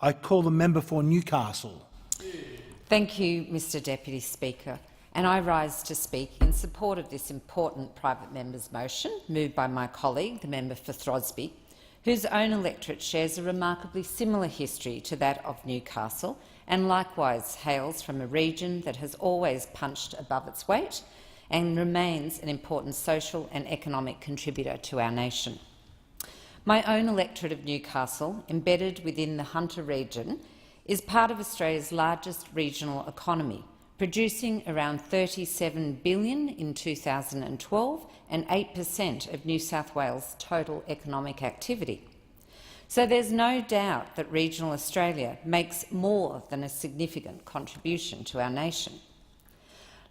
I call the member for Newcastle. Thank you, Mr Deputy Speaker, and I rise to speak in support of this important private member's motion, moved by my colleague, the member for Throsby, whose own electorate shares a remarkably similar history to that of Newcastle and likewise hails from a region that has always punched above its weight and remains an important social and economic contributor to our nation. My own electorate of Newcastle, embedded within the Hunter region, is part of Australia's largest regional economy, producing around $37 billion in 2012 and 8% of New South Wales' total economic activity. So there's no doubt that regional Australia makes more than a significant contribution to our nation.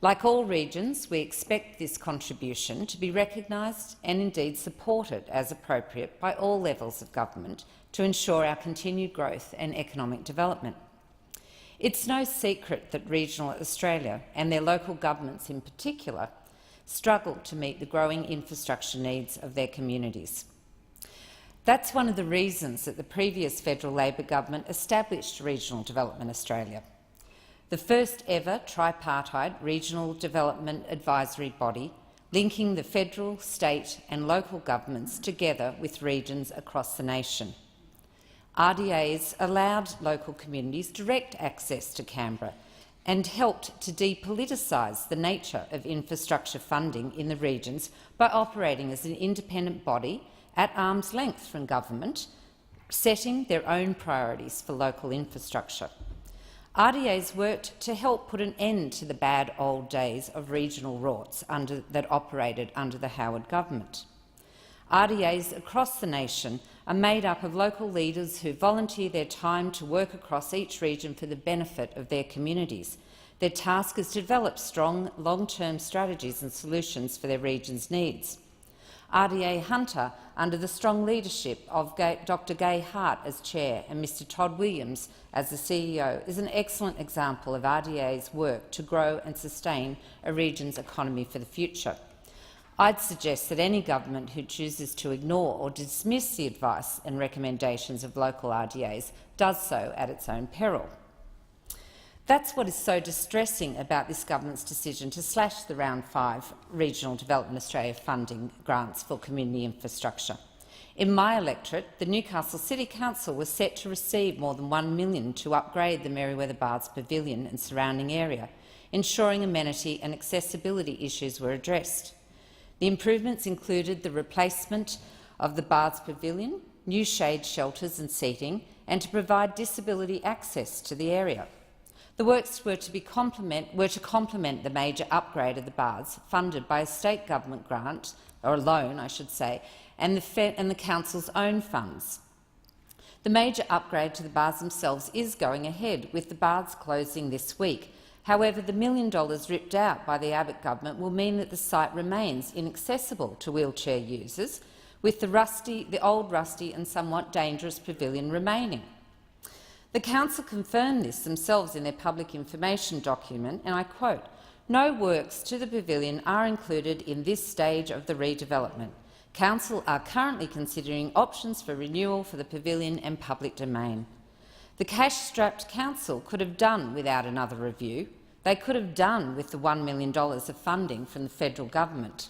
Like all regions, we expect this contribution to be recognised and indeed supported as appropriate by all levels of government to ensure our continued growth and economic development. It's no secret that regional Australia, and their local governments in particular, struggle to meet the growing infrastructure needs of their communities. That's one of the reasons that the previous federal Labor government established Regional Development Australia, the first ever tripartite regional development advisory body linking the federal, state and local governments together with regions across the nation. RDAs allowed local communities direct access to Canberra and helped to depoliticise the nature of infrastructure funding in the regions by operating as an independent body at arm's length from government, setting their own priorities for local infrastructure. RDAs worked to help put an end to the bad old days of regional rorts that operated under the Howard government. RDAs across the nation are made up of local leaders who volunteer their time to work across each region for the benefit of their communities. Their task is to develop strong, long-term strategies and solutions for their region's needs. RDA Hunter, under the strong leadership of Dr Gay Hart as Chair and Mr Todd Williams as the CEO, is an excellent example of RDA's work to grow and sustain a region's economy for the future. I'd suggest that any government who chooses to ignore or dismiss the advice and recommendations of local RDAs does so at its own peril. That's what is so distressing about this government's decision to slash the Round 5 Regional Development Australia funding grants for community infrastructure. In my electorate, the Newcastle City Council was set to receive more than $1 million to upgrade the Merewether Baths Pavilion and surrounding area, ensuring amenity and accessibility issues were addressed. The improvements included the replacement of the Baths Pavilion, new shade shelters and seating, and to provide disability access to the area. The works were to complement the major upgrade of the baths, funded by a state government grant, or a loan, I should say, and the council's own funds. The major upgrade to the baths themselves is going ahead, with the baths closing this week. However, the $1 million ripped out by the Abbott government will mean that the site remains inaccessible to wheelchair users, with the old rusty and somewhat dangerous pavilion remaining. The Council confirmed this themselves in their public information document, and I quote, "No works to the pavilion are included in this stage of the redevelopment. Council are currently considering options for renewal for the pavilion and public domain." The cash-strapped Council could have done without another review. They could have done with the $1 million of funding from the federal government.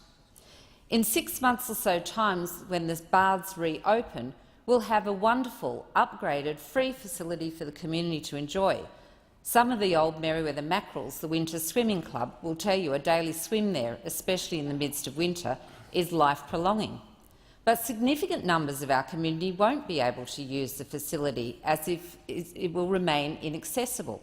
In 6 months or so times, when the baths reopen, we'll have a wonderful, upgraded, free facility for the community to enjoy. Some of the old Merewether mackerels, the Winter Swimming Club, will tell you a daily swim there, especially in the midst of winter, is life-prolonging. But significant numbers of our community won't be able to use the facility, as if it will remain inaccessible.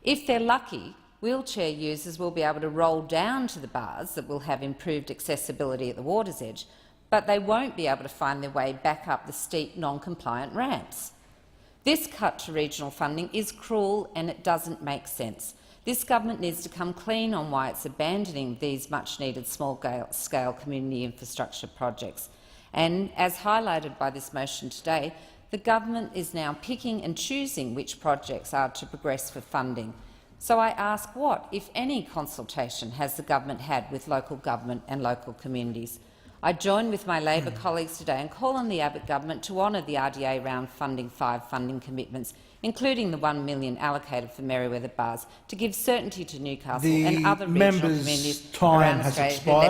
If they're lucky, wheelchair users will be able to roll down to the baths that will have improved accessibility at the water's edge, but they won't be able to find their way back up the steep, non-compliant ramps. This cut to regional funding is cruel and it doesn't make sense. This government needs to come clean on why it's abandoning these much-needed small-scale community infrastructure projects. And, as highlighted by this motion today, the government is now picking and choosing which projects are to progress for funding. So I ask, what, if any, consultation has the government had with local government and local communities? I join with my Labor colleagues today and call on the Abbott government to honour the RDA Round Funding 5 funding commitments, including the $1 million allocated for Merewether Baths, to give certainty to Newcastle and other regional communities time around has Australia who expired.